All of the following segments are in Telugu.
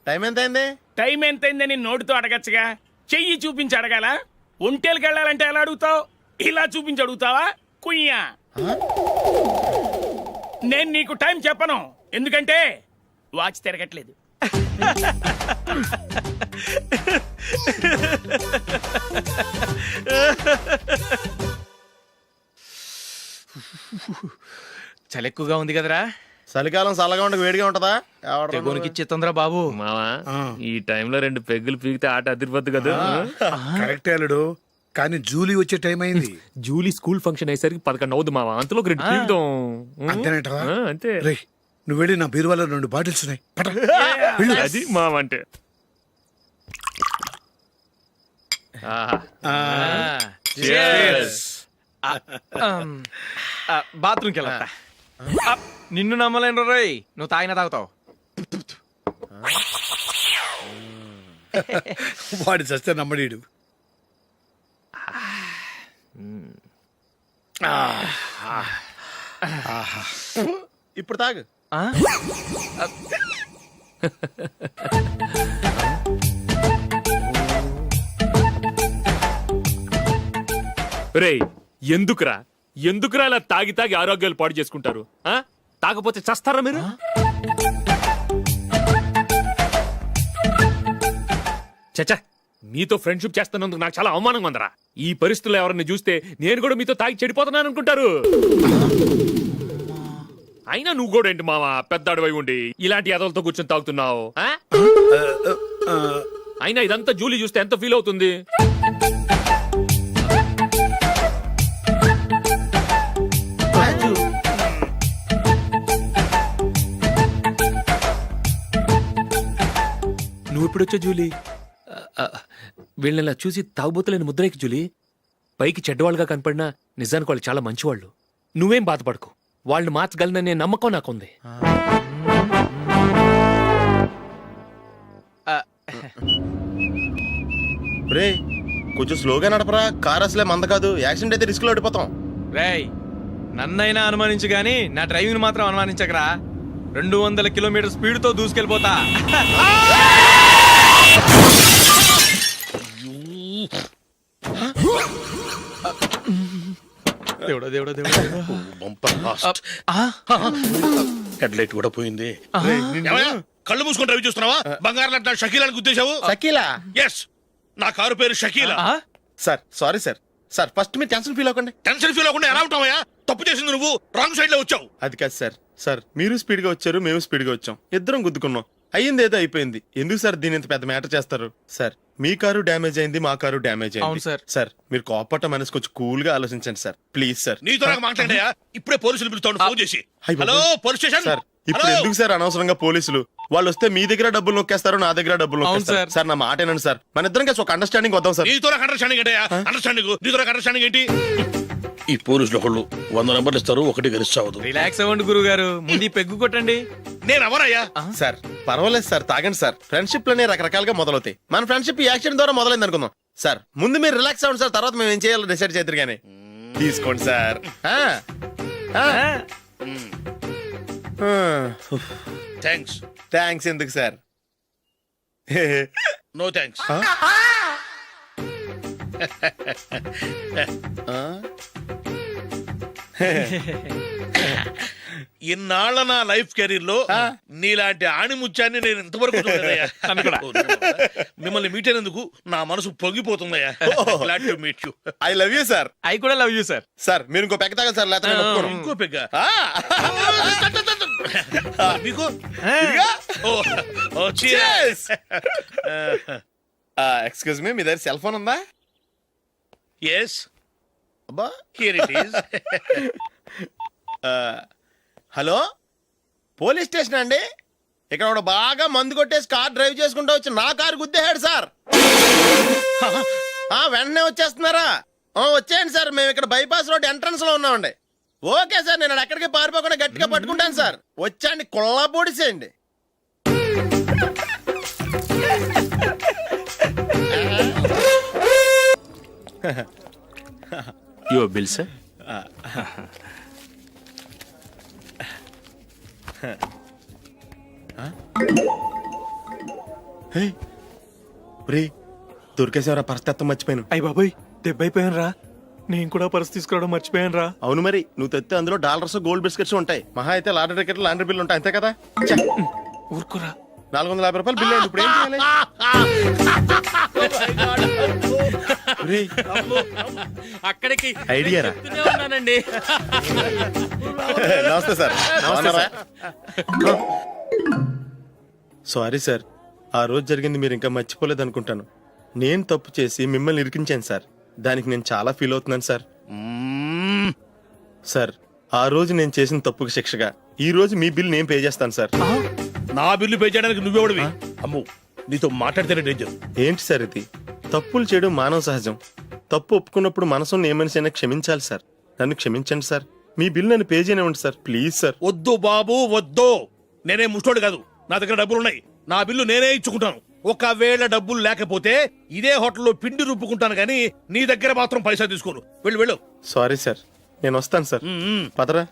టైం ఎంత అయింది? టైం ఎంతైందని నోటితో అడగచ్చుగా, చెయ్యి చూపించి అడగాల. ఒంటేలకు వెళ్ళాలంటే ఎలా అడుగుతావు? ఇలా చూపించి అడుగుతావా? కుయ్యా. నేను నీకు టైం చెప్పను, ఎందుకంటే వాచ్ తిరగట్లేదు. చలి ఎక్కువగా ఉంది కదరా. చలికాలం చల్లగా ఉండక వేడిగా ఉంటదా? తెగోనికి ఇచ్చేతుందిరా బాబు. మావా ఈ టైంలో 2 పెగ్గులు పీకితే ఆట అదిరిపోద్దు కదా. కరెక్టే అల్లుడు, కానీ జూలీ వచ్చే టైం అయింది. జూలీ స్కూల్ ఫంక్షన్ అయ్యేసరికి 11 అవుద్ది మావా. అంతలో 2 పీకుదాం. అంతేనేటవా? అంతే. రే, నువ్వు వెళ్ళి నా బీరువాలో 2 బాటిల్స్ ఉన్నాయి. పట. అది మావా అంటే. బాత్రూమ్కి వెళ్ళా. నిన్ను నమ్మలేను రోయ్, నువ్వు తాగినా తాగుతావు. వాడి చస్తే నమ్మడీడు. ఇప్పుడు తాగు. రేయ్, ఎందుకురా ఇలా తాగి తాగి ఆరోగ్యాలు పాడు చేసుకుంటారు? తాగపోతే చస్తారా మీరు? చచ్చా, మీతో ఫ్రెండ్షిప్ చేస్తున్నందుకు నాకు చాలా అవమానంగా ఉందరా. ఈ పరిస్థితుల్లో ఎవరిని చూస్తే నేను కూడా మీతో తాగి చెడిపోతున్నాను అనుకుంటారు. అయినా నువ్వు కూడా ఏంటి మావా, పెద్ద అడవై ఉండి ఇలాంటి ఎదలతో కూర్చొని తాగుతున్నావు? అయినా ఇదంతా జూలీ చూస్తే ఎంత ఫీల్ అవుతుంది? నువ్వు ఇప్పుడొచ్చా జూలీ? వీళ్ళని చూసి తాగుబోతులేని ముద్రేకి జూలీ. పైకి చెడ్డవాళ్ళుగా కనపడినా నిజానికి వాళ్ళు చాలా మంచివాళ్ళు. నువ్వేం బాధపడకు, వాళ్ళని మార్చగలననే నమ్మకం నాకుంది. రే, కొంచెం స్లోగా నడపరా. కార్ అసలే మంద కాదు. యాక్సిడెంట్ అయితే రిస్క్ లో ఓడిపోతాం. రేయ్, నన్నైనా అనుమానించు గాని నా డ్రైవింగ్ మాత్రం అనుమానించకరా. 200 కిలోమీటర్ స్పీడ్ తో దూసుకెళ్ళిపోతా. దేవుడా దేవుడా దేవుడా. హెడ్ లైట్ కూడా పోయింది. కళ్ళు మూసుకొని రవి చూస్తున్నావా? బంగారం లాంటి షకీలాని గుద్దేశావు. షకీలా? ఎస్, నా కారు పేరు Shakeela. Sir sorry sir. Sir first మీరు టెన్షన్ ఫీల్ అవ్వకండి. టెన్షన్ ఫీల్ అవ్వకుండా ఎలా ఉంటావయ్యా? తప్పు చేసింది నువ్వు, రాంగ్ సైడ్ లో వచ్చావు. అది కాదు సార్. సార్ మీరు స్పీడ్ గా వచ్చారు, మేము స్పీడ్ గా వచ్చాం. ఇద్దరం గుద్దుకున్నాం. అయ్యింది ఏదో అయిపోయింది. ఎందుకు సార్ దీని ఇంత పెద్ద మ్యాటర్ చేస్తారు? సార్ మీ కారు డ్యామేజ్ అయింది, మా కారు డ్యామేజ్ అవును అయింది. సార్. సార్ మీరు కోపట్ట మనసు కొంచెం కూల్ గా ఆలోచించండి సార్, ప్లీజ్ సార్. నీతో నాకు మాట్లాడాయా? ఇప్పుడే పోలీసులు పిలుస్తాను, ఫోన్ చేసి. అయ్ బాబోయ్. Hello police station. సార్ ఇప్పుడు ఎందుకు సార్ అనవసరంగా పోలీసులు? వాళ్ళు వస్తే మీ దగ్గర డబ్బులు నొక్కేస్తారు, నా దగ్గర డబ్బులు అవును నొక్కేస్తారు. సార్. సార్ నా మాట ఏనండి సార్, మన ఇద్దరం కలిసి ఒక అండర్స్టాండింగ్ వద్దాం సార్. నీతో నాకు అండర్స్టాండింగ్ ఏంటయ్యా? అండర్స్టాండింగ్ నీతో నాకు అండర్స్టాండింగ్ ఏంటి? ఈ పోలీసులు ఒకళ్ళు 100 నెంబర్లు ఇస్తారు, ఒకటి గెలుస్తావదు. రిలాక్స్ అవ్వండి గురువు గారు, ముందు ఈ పెగ్గు కొట్టండి. నేను ఎవరయ్యా? సార్ పర్వాలేదు సార్, తాగండి సార్. ఫ్రెండ్షిప్ లోనే రకరకాలుగా మొదలవుతాయి. మన ఫ్రెండ్షిప్ ఈ యాక్సిడెంట్ ద్వారా మొదలైంది అనుకుందాం. సార్ ముందు మీరు రిలాక్స్ అవ్వండి సార్, తర్వాత మేము ఏం చేయాలో డిసైడ్ చేద్దరు గానీ. తీసుకోండి సార్. థ్యాంక్స్. థ్యాంక్స్ ఎందుకు సార్? No thanks. ఇన్నాళ్ళ నా లైఫ్ కెరీర్ లో నీలాంటి ఆణిముత్యాన్ని నేను ఇంతవరకు చూడలేదయ్యా. మిమ్మల్ని మీట్ అయినందుకు నా మనసు పొంగిపోతుందయ్యా. Glad to meet you. I love you sir. I కూడా లవ్ యూ సార్. సార్ మీరు ఇంకో పెక్క తాగాలి సార్, లేకపోతే నేను ఒప్పుకోను. ఇంకో పెగ్గ మీకు? ఎక్స్క్యూజ్ మీ, మీ దగ్గర సెల్ ఫోన్ ఉందా? Yes. అబ్బా, Here it is. Hello police station అండి. ఇక్కడ ఒకడు బాగా మందు కొట్టేసి కార్ డ్రైవ్ చేసుకుంటూ వచ్చి నా కారు గుద్దేశాడు సార్. వెంటనే వచ్చేస్తున్నారా? వచ్చేయండి సార్, మేము ఇక్కడ బైపాస్ రోడ్ ఎంట్రన్స్ లో ఉన్నామండి. ఓకే సార్, నేను ఎక్కడికి పారిపోకుండా గట్టిగా పట్టుకుంటాను సార్. వచ్చాండి, కుళ్ళ పొడిసేయండి. Your bill sir. రే దొరికేసేవరా పరిస్థితి మర్చిపోయాను. అయ్య బాబాయ్ దెబ్బైపోయాను రా. నేను కూడా పర్స్ తీసుకురావడం మర్చిపోయాను రా. అవును మరి నువ్వు తెస్తే అందులో డాలర్స్ గోల్డ్ బిస్కెట్స్ ఉంటాయి. మహా అయితే లాటరీ టికెట్ లాండ్రీ బిల్లు ఉంటాయి, అంతే కదా. ఊరుకురా. 450 రూపాయలు బిల్లు అయింది. ఇప్పుడు ఏం చేయాలి? రేయ్, అక్కడికి ఐడియా రా. ఉన్నానండి. నమస్తే సార్. సారీ సార్, ఆ రోజు జరిగింది మీరు ఇంకా మర్చిపోలేదు అనుకుంటాను. నేను తప్పు చేసి మిమ్మల్ని ఇరికించాను సార్. దానికి నేను చాలా ఫీల్ అవుతున్నాను సార్. సార్ ఆ రోజు నేను చేసిన తప్పుకి శిక్షగా ఈ రోజు మీ బిల్ నేను పే చేస్తాను సార్. నా బిల్లు పే చేయడానికి నువ్వెవడివి? అమ్ము, నీతో మాట్లాడితేనే డేంజర్. ఏంటి సార్ ఇది? తప్పులు చేయడం మానవ సహజం. తప్పు ఒప్పుకున్నప్పుడు మనసుని ఏ మనిషి అయినా క్షమించాలి సార్. నన్ను క్షమించండి సార్. మీ బిల్ నన్ను పే చేయనివ్వండి సార్, ప్లీజ్ సార్. వద్దు బాబు వద్దు. నేనే ముష్టోడు కాదు, నా దగ్గర డబ్బులు ఉన్నాయి. నా బిల్లు నేనే ఇచ్చుకుంటాను. ఒకవేళ డబ్బులు లేకపోతే ఇదే హోటల్లో పిండి రుబ్బుకుంటాను కానీ నీ దగ్గర మాత్రం పైసా తీసుకోను. వెళ్ళు వెళ్ళు. సారీ సార్, నేను వస్తాను సార్. పదరా,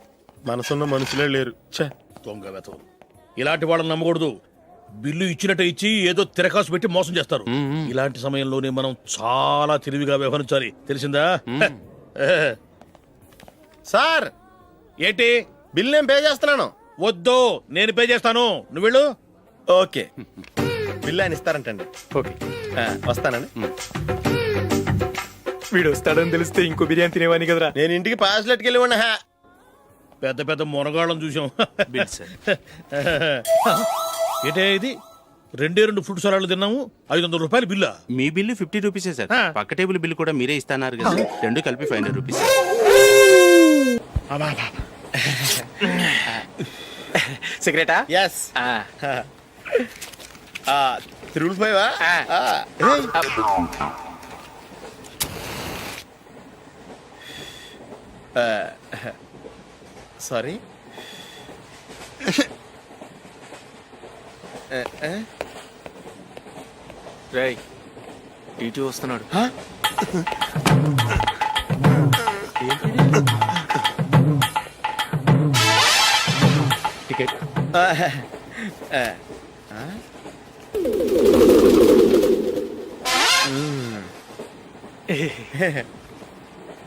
మనసున్న మనుషులే లేరు. ఛే, దొంగ వెతవు. ఇలాంటి వాళ్ళని నమ్మకూడదు. బిల్లు ఇచ్చినట్టు ఇచ్చి ఏదో తిరకాసు పెట్టి మోసం చేస్తారు. ఇలాంటి సమయంలోనే మనం చాలా తెలివిగా వ్యవహరించాలి, తెలిసిందా? సార్ ఏంటి? బిల్ నేను పే చేస్తున్నాను. వద్దు, నేను పే చేస్తాను. నువ్వు వెళ్ళు. ఓకే, బిల్ ఆయన ఇస్తారంటండి. ఓకే వస్తానండి. వీడు వస్తాడని తెలిస్తే ఇంకో బిర్యానీ తినేవాని కదరా. నేను ఇంటికి పాస్లెట్కి వెళ్ళి ఉన్నా. పెద్ద పెద్ద మునగాళ్ళం చూసాం. ఏంటే ఇది? 2 ఫ్రూట్ సలాడ్లు తిన్నాము, 500 రూపాయలు బిల్లా? మీ బిల్లు 50 రూపీసే సార్. పక్క టేబుల్ బిల్లు కూడా మీరే ఇస్తాన్నారు కదా, రెండు కలిపి 500 రూపీస్. సిగరెటా? ఎస్. 355 సారీ. రేయ్, టీటీ వస్తున్నాడు. టికెట్.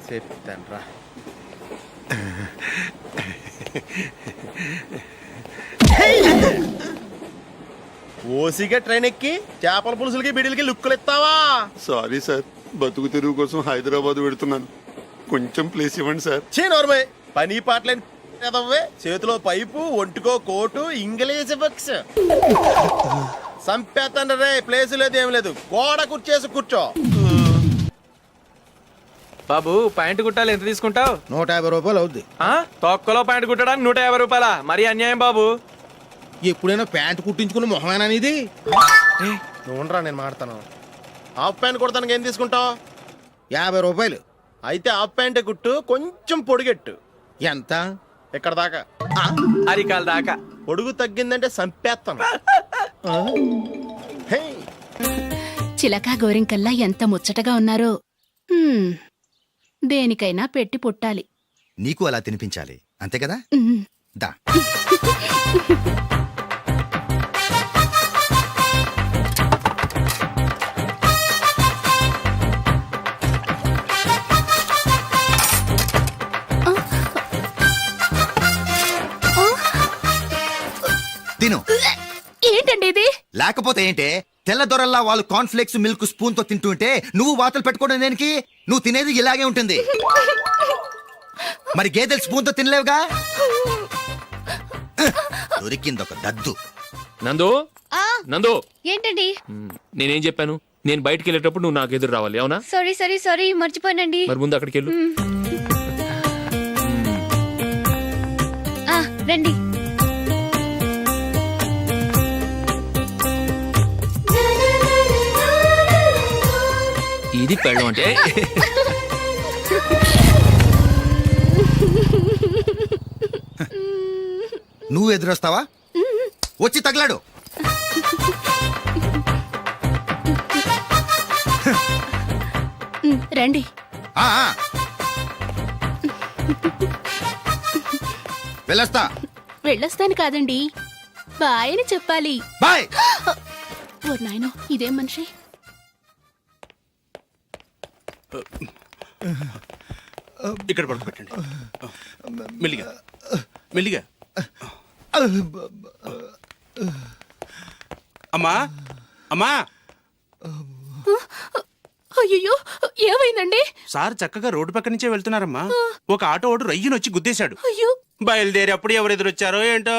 చెప్తాను రా. ఓసిగా ట్రైన్ ఎక్కి చేపల పులుసులకి బిడిలకి లుక్కులు ఇస్తావా? సారీ సార్, బతుకు తెరువు కోసం హైదరాబాద్ పెడుతున్నాను. కొంచెం ప్లేస్ ఇవ్వండి సార్. నోర్మే, పని పాటలేని ఎదవ్వే. చేతిలో పైపు, ఒంటికో కోటు, ఇంగ్లీష్ బుక్స్. సంపేతండ్రి రే, ప్లేస్ లేదు ఏం లేదు. గోడ కుర్చేసి కూర్చో. బాబు ప్యాంటు కుట్టాలి, ఎంత తీసుకుంటావు? 150 రూపాయలు అవుద్ది. తొక్కలో ప్యాంటు కుట్టడానికి 150 రూపాయల? మరి అన్యాయం బాబు. ఎప్పుడైనా ప్యాంట్ కుట్టించుకున్న మొహమేనా ఇది? నువ్వురా, నేను మాడతాను. హాఫ్ ప్యాంట్ కుడతానికి ఏం తీసుకుంటావు? 50 రూపాయలు. అయితే హాఫ్ ప్యాంటే కుట్టు, కొంచెం పొడిగెట్టు. ఎంత? ఇక్కడ దాకా. అరికాల దాకా. పొడుగు తగ్గిందంటే సంపేస్తాను. హే, చిలకా గోరింకల్లా ఎంత ముచ్చటగా ఉన్నారో. దేనికైనా పెట్టి పుట్టాలి. నీకు అలా తినిపించాలి, అంతే కదా? దా. తిను. ఏంటండి ఇది? లేకపోతే ఏంటే? తెల్లదొరల్లా వాళ్ళు కార్న్ఫ్లేక్స్ మిల్క్ స్పూన్ తో తింటుంటే నువ్వు వాతలు పెట్టుకోవడం దేనికి? నువ్వు తినేది ఇలాగే ఉంటుంది. మరి గేదెలు స్పూన్ తో తినలేవుగా. దొరికింది ఒక దద్దు. నందు, నందు, ఏంటండి? నేనేం చెప్పాను? నేను బయటికి వెళ్ళేటప్పుడు నువ్వు నాకు ఎదురు రావాలి, అవునా? సారీ మర్చిపోయానండి. మరి ముందు అక్కడికి వెళ్ళు. రండి. ఇది పెళ్ళం అంటే. నువ్వు ఎదురొస్తావా? వచ్చి తగలాడు. రండి. వెళ్ళొస్తా. వెళ్ళొస్తాను కాదండి, బాయ్ అని చెప్పాలి. బాయ్. ఓ నాయనో ఇదేం మనిషి. ఇక్కడ పడుకోబెట్టండి. మెల్లిగా మెల్లిగా. అమ్మా అమ్మా, అయ్యో ఏమైందండి? సార్ చక్కగా రోడ్డు పక్క నుంచే వెళ్తున్నారమ్మా. ఒక ఆటో ఓడు రయ్యను వచ్చి గుద్దేశాడు. అయ్యో బయలుదేరి అప్పుడు ఎవరు ఎదురొచ్చారో ఏంటో.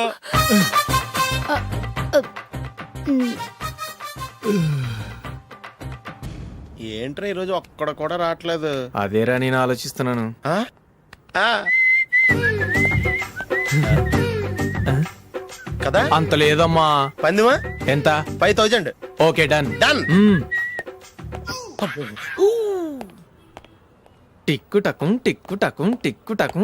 ఏంట్రా ఈరోజు ఒక్కడ కూడా రావట్లేదు. అదేరా నేను ఆలోచిస్తున్నాను. ఆ? ఆ. కదా అంత లేదమ్మా. పందిమా ఎంత? 5000. Okay done. డన్. టిక్కు టకుం టిక్కు టకుం టిక్కు టకుం.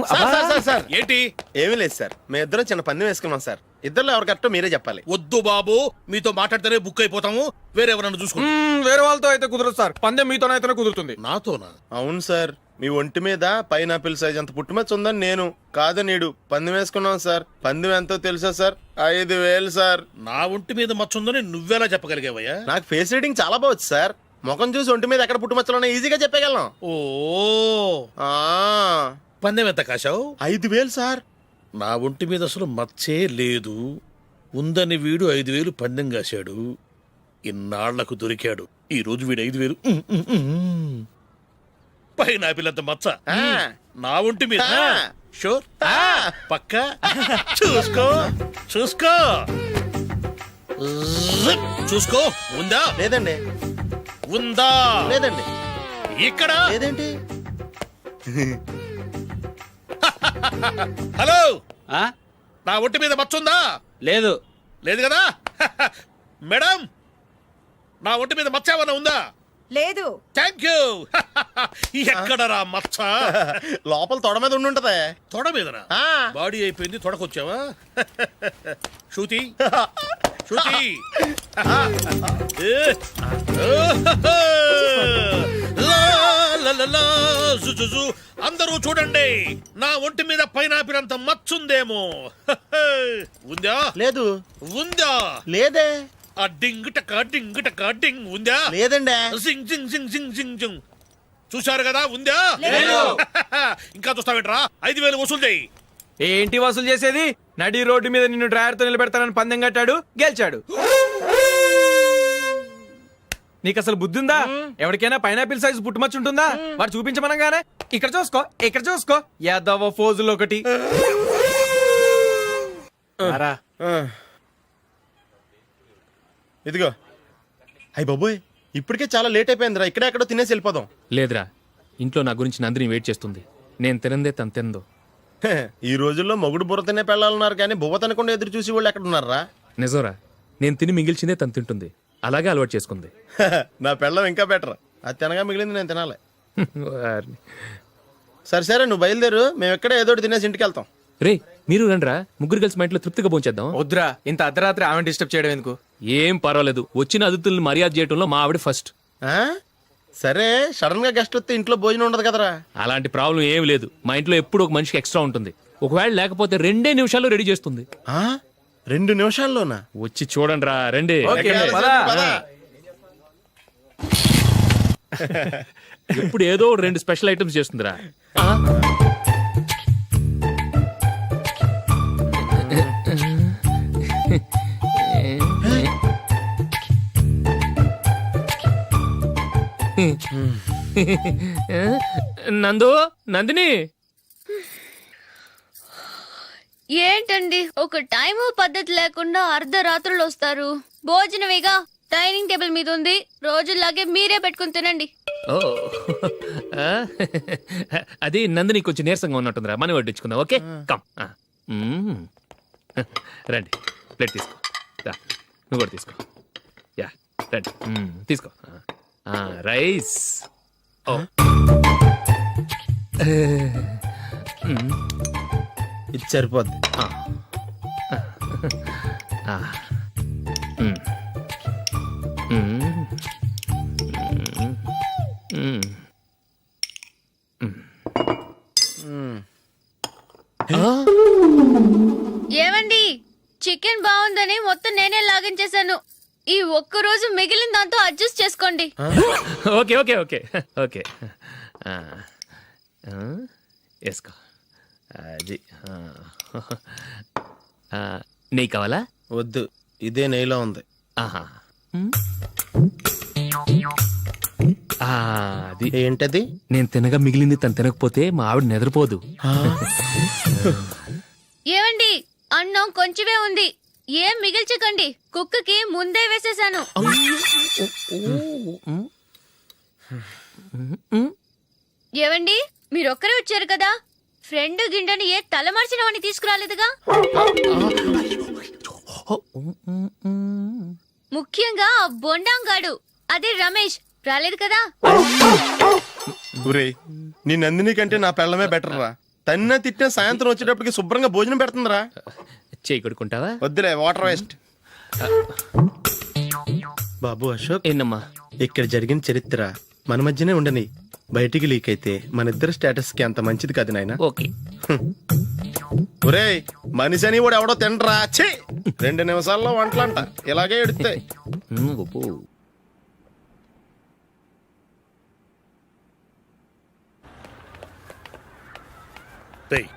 సార్ ఏంటి? ఏమీ లేదు సార్, మేము ఇద్దరం చిన్న పందెం వేసుకున్నాం సార్. ఇద్దరు ఎవరు కరెక్టో మీరే చెప్పాలి. వద్దు బాబు, మీతో మాట్లాడితేనే బుక్ అయిపోతాము. వేరెవరన్నా చూసుకోండి. వేరే వాళ్ళతో అయితే కుదరదు సార్, పందెం మీతోనైతేనే కుదురుతుంది. నాతోనా? అవును సార్, మీ ఒంటి మీద పైనాపిల్ సైజ్ అంత పుట్టుమచ్చ ఉందని నేను కాదు నీడు పందెం వేసుకున్నాం సార్. పందెం ఎంతో తెలుసా సార్? 5000 సార్. నా ఒంటి మీద మచ్చ ఉందని నువ్వెలా చెప్పగలిగావయ్యా? నాకు ఫేస్ రీడింగ్ చాలా బాగుంది సార్. ముఖం చూసి ఒంటి మీద ఎక్కడ పుట్టుమచ్చలో ఈజీగా చెప్పగలను. ఓ, ఆ, పందెం ఎంత కాశావు? 5000 సార్. నా ఒంటి మీద అసలు మచ్చే లేదు. ఉందని వీడు 5000 పందెం కాశాడు. ఇన్నాళ్లకు దొరికాడు. ఈ రోజు వీడు 5000. పైన పిల్లంత మచ్చ ఆ. నా ఒంటి మీద. ఆ. షూర్? ఆ. పక్క చూసుకో చూసుకో జిప్. చూసుకో. ఉందా? లేదండి. ఉందా? లేదండి. ఇక్కడ లేదేంటి? హలో, ఆ? నా ఒంటి మీద మచ్చ ఉందా? లేదు. లేదు కదా? మేడం, నా ఒంటి మీద మచ్చ ఏమన్నా ఉందా? లేదు. Thank you. ఎక్కడరా మచ్చ? లోపల తొడ మీద ఉండుంటదే. తొడ మీదనా? ఆ. బాడీ అయిపోయింది, తొడకొచ్చావా? శృతి శృతి. లా, లా, లా, లా, జు, జు, జు. అందరూ చూడండి, నా ఒంటి మీద పైనాపిల్ అంత మచ్చుందేమో. ఉందా? లేదు. ఉందా? లేదే. ఆ డింగ్ టక డింగ్ టక డింగ్ ఉందా? లేదండి. జింగ్ జింగ్ జింగ్ జింగ్ జింగ్ జింగ్. చూశారు కదా? ఉందా? ఇంకా చూస్తావేంట్రా? 5000 వసూలు చేయి. ఏంటి వసూలు చేసేది? నడి రోడ్డు మీద నిన్ను డ్రైవర్తో నిలబెడతానని పందెం కట్టాడు, గెలిచాడు. నీకు అసలు బుద్ధి ఉందా? ఎవరికైనా పైనాపిల్ సైజ్ పుట్టుమచ్చు ఉంటుందా? వాడు చూపించమనగానే ఇక్కడ చూసుకో, ఇక్కడ చూసుకో, యాదవ ఫోజులు ఒకటి. రా. ఆ. ఇదిగో. అయ్య బాబోయ్, ఇప్పటికే చాలా లేట్ అయిపోయిందిరా. ఇక్కడే ఎక్కడో తినేసి వెళ్ళిపోదాం. లేదురా, ఇంట్లో నా గురించి నందిని వెయిట్ చేస్తుంది. నేను తినందే తను తిందో. హే, ఈ రోజుల్లో మొగుడు బుర్ర తినే పెళ్ళాలన్నారు కానీ బువ్వ తినకుండా ఎదురు చూసి వాళ్ళు ఎక్కడ ఉన్నారా? నిజంరా, నేను తిని మిగిల్చిందే తను తింటుంది. అలాగే అలవాటు చేసుకుంది. నా పెళ్ళం ఇంకా బెటర్. అది తినగా మిగిలింది నేను తినాలి. వారిని. సరే సరే, నువ్వు బయలుదేరు. మేము ఎక్కడే ఏదో ఒకటి తినేసి ఇంటికి వెళ్తాం. రే, మీరు రండిరా, ముగ్గురు కలిసి మా ఇంట్లో తృప్తిగా పోంచేద్దాం. వద్దురా, ఇంత అర్ధరాత్రి ఆమె డిస్టర్బ్ చేయడం ఎందుకు? ఏం పర్వాలేదు, వచ్చిన అతిథుల్ని మర్యాద చేయడంలో మా ఆవిడ ఫస్ట్. ఆ? సరే, సడన్ గా గెస్ట్ వస్తే ఇంట్లో భోజనం ఉండదు కదరా. అలాంటి ప్రాబ్లం ఏం లేదు. మా ఇంట్లో ఎప్పుడు ఒక మనిషికి ఎక్స్ట్రా ఉంటుంది. ఒకవేళ లేకపోతే 2 నిమిషాల్లో రెడీ చేస్తుంది. ఆ? 2 నిమిషాల్లోనా? వచ్చి చూడండి రా, రండి. ఓకే, ఎక్కడ? పద. పద. ఎప్పుడు ఏదో 2 స్పెషల్ ఐటమ్స్ చేస్తుందిరా. నందు, నందిని. ఏంటండి ఒక టైము పద్ధతి లేకుండా అర్ధరాత్రులు వస్తారు? భోజనమేగా డైనింగ్ టేబుల్ మీద ఉంది. రోజుల్లాగే మీరే పెట్టుకుని తినండి. ఓ, అది నందిని కొంచెం నీరసంగా ఉన్నట్టుందిరా. మనీ వడ్డించుకుందాం. Okay, come. రండి, ప్లేట్ తీసుకో. రా, నువ్వు కూడా తీసుకో. యా, రండి, తీసుకో. రైస్. ఓ, ఇది సరిపోద్ది. ఏమండి, చికెన్ బాగుందని మొత్తం నేనే లాగించేశాను. ఈ ఒక్క రోజు మిగిలిన దాంతో అడ్జస్ట్ చేసుకోండి. ఓకే ఓకే ఓకే ఓకే వేసుకో అది నెయ్యి కావాలా? వద్దు, ఇదే నెయ్యిలో ఉంది. ఆహా అది ఏంటది? నేను తినగా మిగిలింది తను తినకపోతే మా ఆవిడ నిద్రపోదు. ఏమండి, అన్నం కొంచెమే ఉంది, ఏం మిగిల్చకండి. కుక్కకి ముందే వేసేసాను. ఏవండి, మీరొక్కరే వచ్చారు కదా, ఫ్రెండ్ గిండెని ఏ తలమార్చిన వాడిని తీసుకురాలేదుగా? ముఖ్యంగా ఆ బొండాంగాడు, అదే రమేష్, రాలేదు కదా? ఒరేయ్, నీ నందిని కంటే నా పెళ్ళమే బెటర్ రా. తన్న తిట్టిన సాయంత్రం వచ్చేటప్పటికి శుభ్రంగా భోజనం పెడుతుందిరా. చేయి కొడుకుంటావా? వద్దులే, వాటర్ వేస్ట్. బాబు అశోక్, ఏంటమ్మా? ఇక్కడ జరిగిన చరిత్ర మన మధ్యనే ఉండని, బయటికి లీక్ అయితే మన ఇద్దరు స్టేటస్ కి అంత మంచిది కాదు నాయన. ఓకే. ఒరేయ్, మనిషి అని కూడా ఎవడో తినరా. ఛీ, 2 నిమిషాల్లో వంటలంట ఇలాగే ఎడుతాయి. రేయ్,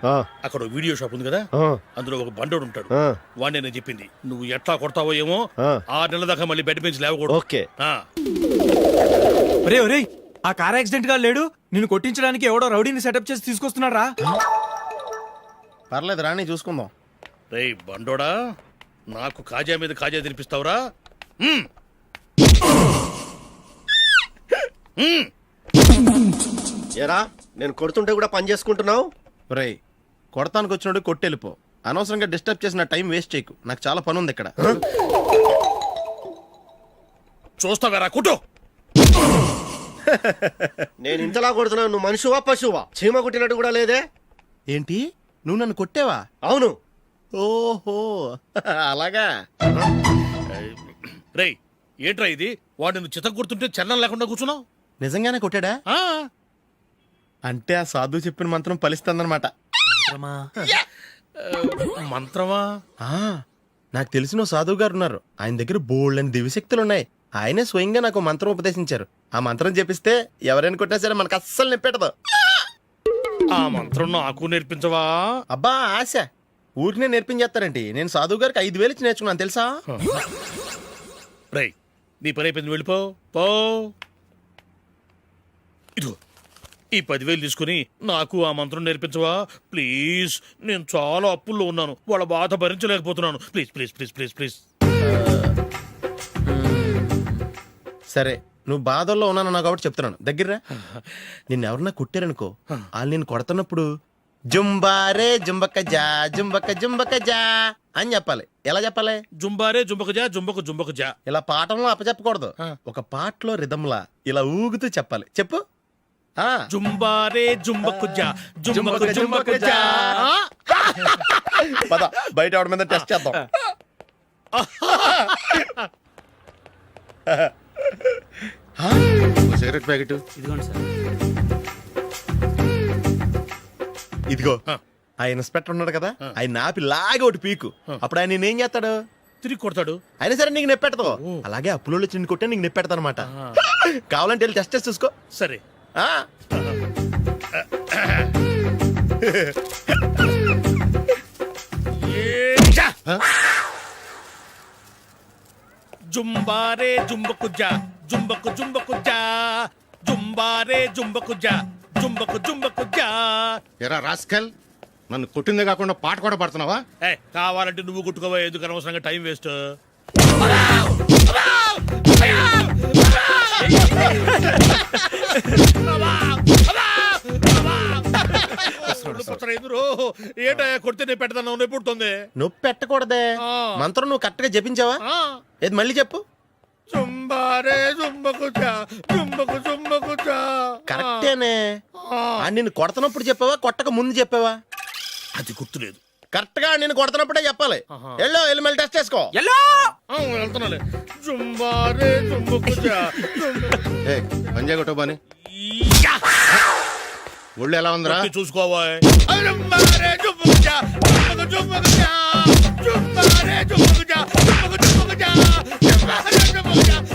అక్కడ ఓ వీడియో షాప్ ఉంది కదా, అందులో ఒక బండోడు ఉంటాడు. వాడిని నేను చెప్పింది, నువ్వు ఎట్లా కొడతావో ఏమో, 6 నెలల దాకా మళ్ళీ బెడ్ పెంచి లేవకూడదు. ఓకే. ఒరే ఒరే, ఆ కార్ యాక్సిడెంట్ గా లేడు, నిన్ను కొట్టించడానికి ఎవడో రౌడీని సెటప్ చేసి తీసుకొస్తున్నాడు రా. పర్లేదు రాని, చూసుకుందాం. రేయ్ బండోడా, నాకు కాజా మీద కాజా తినిపిస్తావురా? ఏరా, నేను కొడుతుంటే కూడా పని చేసుకుంటున్నావు? ఒరేయ్, కొడతానికి వచ్చినోడు కొట్టెళ్ళిపో. అనవసరంగా డిస్టర్బ్ చేసిన టైం వేస్ట్ చేయకు, నాకు చాలా పని ఉంది ఇక్కడ. చూస్తావేరా కుట్టు. నేను ఇంతలా కొడుతున్నావు, నువ్వు మనిషివా పశువా? చీమ కుట్టినట్టు కూడా లేదే. ఏంటి, నువ్వు నన్ను కొట్టేవా? అవును. ఓహో, అలాగా. రేయ్, ఏంట్రా ఇది? వాడు నువ్వు చిత్త కొడుతుంటే చలనం లేకుండా కూర్చున్నావు. నిజంగానే కొట్టాడా? అంటే ఆ సాధువు చెప్పిన మంత్రం ఫలిస్తుందన్నమాట. మంత్రమా? నాకు తెలిసిన ఓ సాధువు గారు ఉన్నారు. ఆయన దగ్గర బోల్డని దివ్యశక్తులు ఉన్నాయి. ఆయనే స్వయంగా నాకు మంత్రం ఉపదేశించారు. ఆ మంత్రం చెప్పిస్తే ఎవరైనా కొట్టినా సరే మనకు అస్సలు నిప్పెట్టదు. ఆ మంత్రం నాకు నేర్పించవా? అబ్బా ఆశ, ఊరినే నేర్పించేస్తారండి. నేను సాధువు గారికి 5,000 ఇచ్చి నేర్చుకున్నాను తెలుసా? రేయ్, నీ పని అయిపోయింది, వెళ్ళిపో. పో. ఇదిగో ఈ 10,000 తీసుకుని నాకు ఆ మంత్రం నేర్పించవా ప్లీజ్? నేను చాలా అప్పుల్లో ఉన్నాను, వాళ్ళ బాధ భరించలేకపోతున్నాను. Please please please please please. సరే, నువ్వు బాధల్లో ఉన్నాను నాకు కాబట్టి చెప్తున్నాను. దగ్గర నిన్ను ఎవరన్నా కొట్టారనుకో, వాళ్ళు నేను కొడుతున్నప్పుడు జుంబారే జుంబక జా జుంబక జుంబక జా అని చెప్పాలి. ఎలా చెప్పాలి? జుంబారే జుంబకు జా జుంబకు జుంబకు జా. ఇలా పాఠంలో అప్పచెప్పకూడదు, ఒక పాటలో రిధంలా ఇలా ఊగుతూ చెప్పాలి. చెప్పు. జుంబారే జుంబకు జా జుంబకు జుంబకు జా. పద, బయట ఆవిడ మీద టెస్ట్ చేద్దాం. సిగరెట్ ప్యాకెట్ ఇదిగో. ఆ ఇన్స్పెక్టర్ ఉన్నాడు కదా, ఆయన నాపి లాగే ఒకటి పీకు. అప్పుడు ఆయన నేనేం చేస్తాడు? తిరిగి కొడతాడు. అయినా సరే నీకు నెప్పెడతావు. అలాగే అప్పులో చిన్న కొట్టే నీకు నెప్పెడతాను అనమాట. కావాలంటే వెళ్ళి టెస్ట్ చేసి చూసుకో. సరే. జుంబారే జుంబకు జా జుంబకు జుంబకు జా జుంబారే జుంబకు జా జుంబకు జుంబకు జా. ఎరా రాస్కల్, నన్ను కొట్టిందే కాకుండా పాట కూడా పడుతున్నావా? కావాలంటే నువ్వు కుట్టుకోవా, ఎందుకు అనవసరంగా టైం వేస్ట్. ఏంటా కొడితే నేను పెడతాను, నొప్పి పుడుతుంది. నొప్పి పెట్టకూడదే. మంత్రం నువ్వు కరెక్ట్ గా జపించావా? ఏది మళ్ళీ చెప్పు. జుంబారే జుంబకు జా జుంబకు జుంబకు జా. కరెక్టేనే. నిన్ను కొడుతున్నప్పుడు చెప్పావా, కొట్టక ముందు చెప్పావా? అది గుర్తులేదు. కరెక్ట్ గా నేను కొడుతున్నప్పుడే చెప్పాలి. వెళ్ళి మళ్ళీ టెస్ట్ చేసుకో. వెళ్తున్నాలే. జుంబారే జుంబకు జా. పంజాయ్ కొట్టబాని ఒళ్ళు ఎలా ఉందిరా చూసుకోవా. జుంబారే జుంబకు జా జుంబకు జుంబకు జా జుంబారే జుంబకు జా జుంబకు జుంబకు జా. యా